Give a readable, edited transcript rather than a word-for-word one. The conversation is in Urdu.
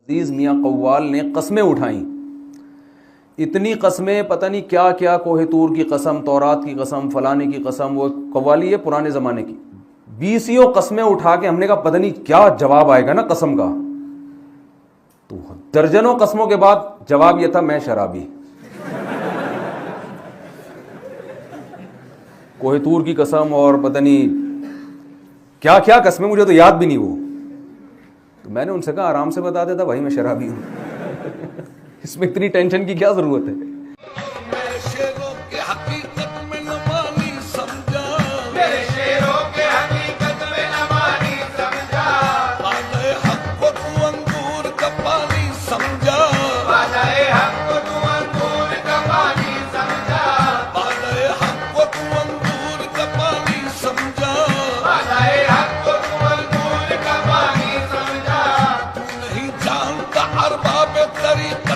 عزیز میاں قوال نے قسمیں اٹھائیں، اتنی قسمیں، پتہ نہیں کیا کیا، کوہ طور کی قسم، تورات کی قسم، فلانے کی قسم، وہ قوالی ہے پرانے زمانے کی، 20 قسمیں اٹھا کے ہم نے کہا پتہ نہیں کیا جواب آئے گا نا قسم کا، تو درجنوں قسموں کے بعد جواب یہ تھا میں شرابی۔ کوہ طور کی قسم اور پتہ نہیں کیا کیا قسمیں، مجھے تو یاد بھی نہیں وہ، تو میں نے ان سے کہا آرام سے بتا دیتا بھائی میں شرابی ہوں، اس میں اتنی ٹینشن کی کیا ضرورت ہے؟ ارباب طریقت